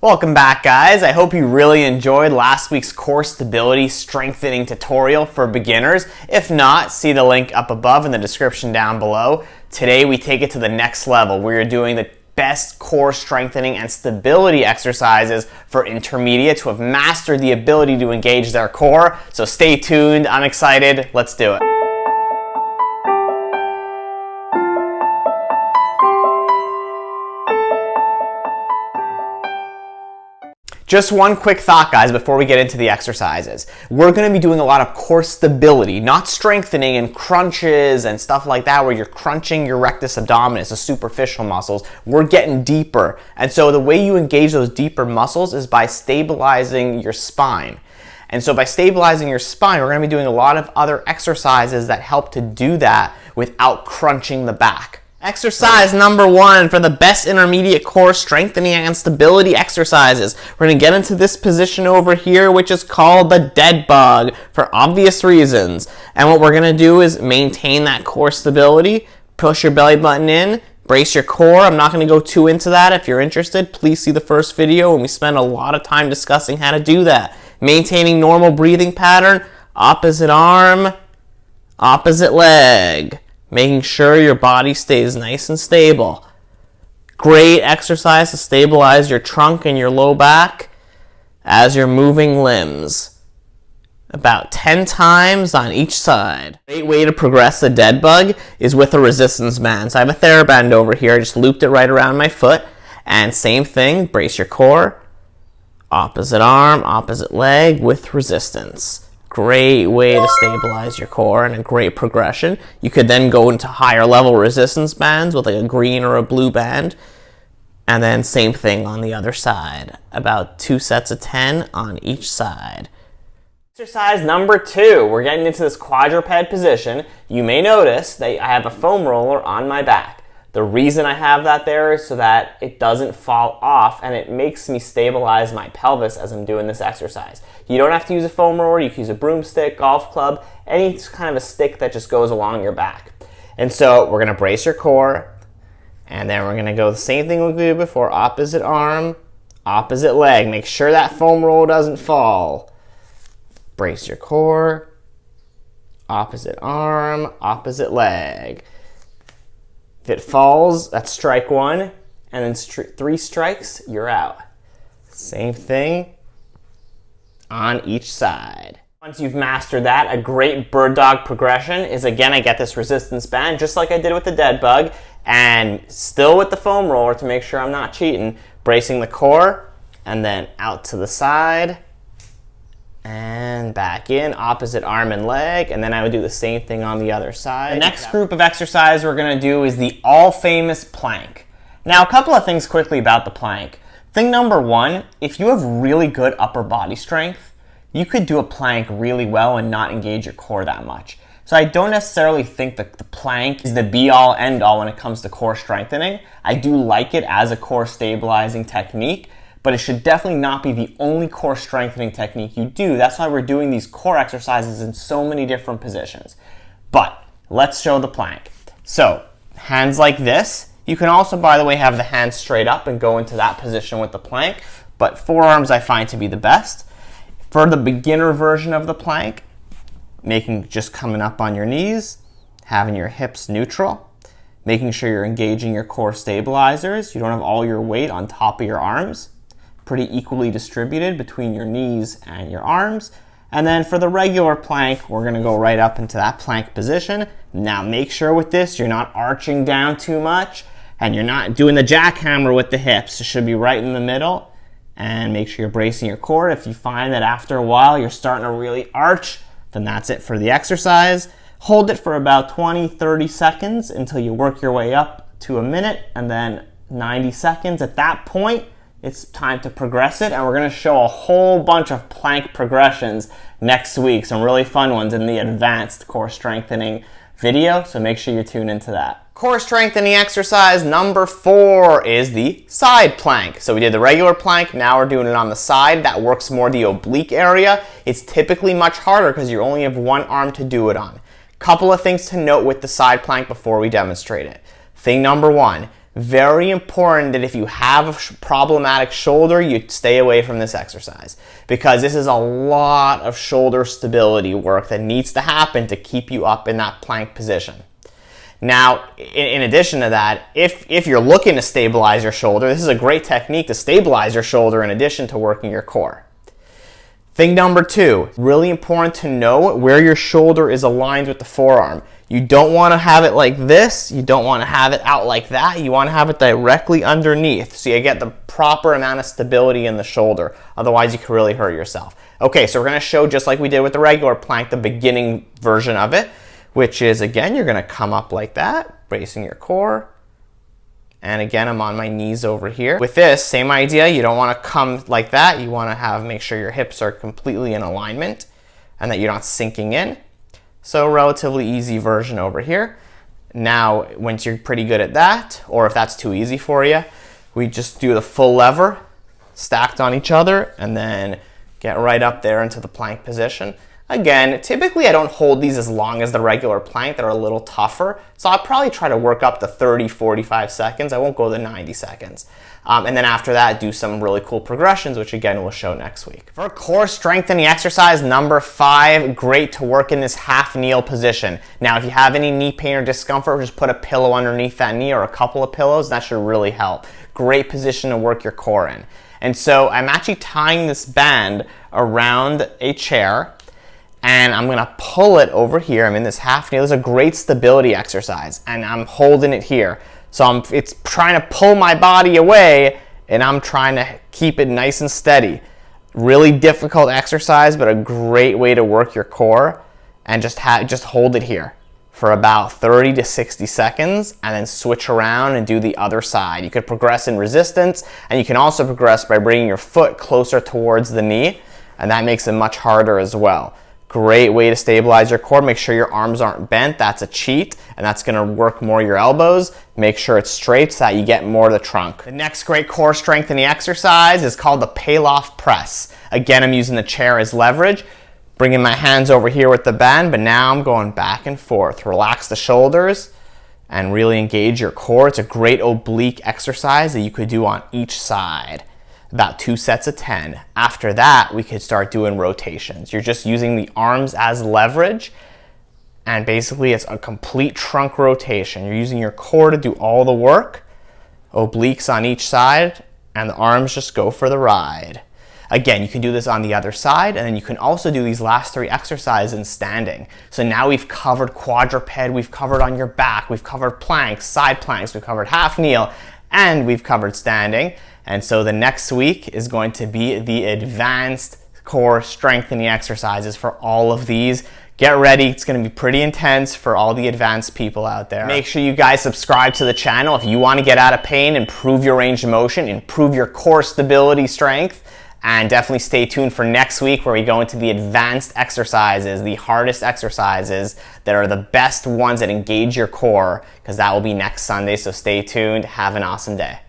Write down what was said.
Welcome back, guys. I hope you really enjoyed last week's core stability strengthening tutorial for beginners. If not, see the link up above in the description down below. Today we take it to the next level. We are doing the best core strengthening and stability exercises for intermediates who have mastered the ability to engage their core. So stay tuned. I'm excited. Let's do it. Just one quick thought, guys, before we get into the exercises. We're going to be doing a lot of core stability, not strengthening and crunches and stuff like that where you're crunching your rectus abdominis, the superficial muscles. We're getting deeper. And so the way you engage those deeper muscles is by stabilizing your spine. And so by stabilizing your spine, we're going to be doing a lot of other exercises that help to do that without crunching the back. Exercise number 1 for the best intermediate core strengthening and stability exercises. We're going to get into this position over here, which is called the dead bug for obvious reasons. And what we're going to do is maintain that core stability, push your belly button in, brace your core. I'm not going to go too into that. If you're interested, please see the first video, and we spend a lot of time discussing how to do that. Maintaining normal breathing pattern, opposite arm, opposite leg. Making sure your body stays nice and stable. Great exercise to stabilize your trunk and your low back as you're moving limbs. About 10 times on each side. Great way to progress the dead bug is with a resistance band. So I have a TheraBand over here. I just looped it right around my foot. And same thing, brace your core. Opposite arm, opposite leg with resistance. Great way to stabilize your core and a great progression. You could then go into higher level resistance bands with like a green or a blue band. And then same thing on the other side. About 2 sets of 10 on each side. Exercise number 2. We're getting into this quadruped position. You may notice that I have a foam roller on my back. The reason I have that there is so that it doesn't fall off and it makes me stabilize my pelvis as I'm doing this exercise. You don't have to use a foam roller, you can use a broomstick, golf club, any kind of a stick that just goes along your back. And so we're going to brace your core, and then we're going to go the same thing we did before, opposite arm, opposite leg. Make sure that foam roller doesn't fall. Brace your core, opposite arm, opposite leg. If it falls, that's strike 1, and then 3 strikes, you're out. Same thing on each side. Once you've mastered that, a great bird dog progression is, again, I get this resistance band, just like I did with the dead bug, and still with the foam roller to make sure I'm not cheating, bracing the core, and then out to the side, and back in, opposite arm and leg, and then I would do the same thing on the other side. The next group of exercise we're going to do is the all-famous plank. Now, a couple of things quickly about the plank. Thing number 1, if you have really good upper body strength, you could do a plank really well and not engage your core that much. So I don't necessarily think that the plank is the be-all, end-all when it comes to core strengthening. I do like it as a core stabilizing technique, but it should definitely not be the only core strengthening technique you do. That's why we're doing these core exercises in so many different positions. But let's show the plank. So hands like this. You can also, by the way, have the hands straight up and go into that position with the plank, but forearms I find to be the best. For the beginner version of the plank, just coming up on your knees, having your hips neutral, making sure you're engaging your core stabilizers. You don't have all your weight on top of your arms. Pretty equally distributed between your knees and your arms. And then for the regular plank, we're going to go right up into that plank position. Now make sure with this you're not arching down too much and you're not doing the jackhammer with the hips. It should be right in the middle. And make sure you're bracing your core. If you find that after a while you're starting to really arch, then that's it for the exercise. Hold it for about 20-30 seconds until you work your way up to a minute, and then 90 seconds. At that point, it's time to progress it, and we're going to show a whole bunch of plank progressions next week, some really fun ones in the advanced core strengthening video, so make sure you tune into that. Core strengthening exercise number 4 is the side plank. So we did the regular plank, now we're doing it on the side. That works more the oblique area. It's typically much harder because you only have one arm to do it on. Couple of things to note with the side plank before we demonstrate it. Thing number 1, Very important that if you have a problematic shoulder, you stay away from this exercise, because this is a lot of shoulder stability work that needs to happen to keep you up in that plank position. Now, in addition to that, if you're looking to stabilize your shoulder, this is a great technique to stabilize your shoulder in addition to working your core. Thing number 2, really important to know where your shoulder is aligned with the forearm. You don't want to have it like this. You don't want to have it out like that. You want to have it directly underneath so you get the proper amount of stability in the shoulder. Otherwise, you can really hurt yourself. Okay, so we're going to show, just like we did with the regular plank, the beginning version of it, which is, again, you're going to come up like that, bracing your core. And again, I'm on my knees over here. With this, same idea. You don't want to come like that. You want to make sure your hips are completely in alignment and that you're not sinking in. So relatively easy version over here. Now, once you're pretty good at that, or if that's too easy for you, we just do the full lever stacked on each other and then get right up there into the plank position. Again, typically I don't hold these as long as the regular plank. They're a little tougher. So I'll probably try to work up to 30, 45 seconds. I won't go to 90 seconds. And then after that, do some really cool progressions, which again, we'll show next week. For core strengthening exercise number 5, great to work in this half kneel position. Now, if you have any knee pain or discomfort, just put a pillow underneath that knee or a couple of pillows. That should really help. Great position to work your core in. And so I'm actually tying this band around a chair, and I'm gonna pull it over here. I'm in this half kneel. This is a great stability exercise, and I'm holding it here. So it's trying to pull my body away, and I'm trying to keep it nice and steady. Really difficult exercise, but a great way to work your core. And just hold it here for about 30 to 60 seconds, and then switch around and do the other side. You could progress in resistance, and you can also progress by bringing your foot closer towards the knee, and that makes it much harder as well. Great way to stabilize your core. Make sure your arms aren't bent. That's a cheat, and that's going to work more your elbows. Make sure it's straight so that you get more of the trunk. The next great core strengthening exercise is called the Palloff press. Again, I'm using the chair as leverage, bringing my hands over here with the band, but now I'm going back and forth. Relax the shoulders and really engage your core. It's a great oblique exercise that you could do on each side. About 2 sets of 10. After that, we could start doing rotations. You're just using the arms as leverage, and basically it's a complete trunk rotation. You're using your core to do all the work, obliques on each side, and the arms just go for the ride. Again, you can do this on the other side, and then you can also do these last 3 exercises in standing. So now we've covered quadruped, we've covered on your back, we've covered planks, side planks, we've covered half kneel, and we've covered standing. And so the next week is going to be the advanced core strengthening exercises for all of these. Get ready, it's going to be pretty intense for all the advanced people out there. Make sure you guys subscribe to the channel if you want to get out of pain, improve your range of motion, improve your core stability strength, and definitely stay tuned for next week where we go into the advanced exercises, the hardest exercises that are the best ones that engage your core, because that will be next Sunday. So stay tuned. Have an awesome day.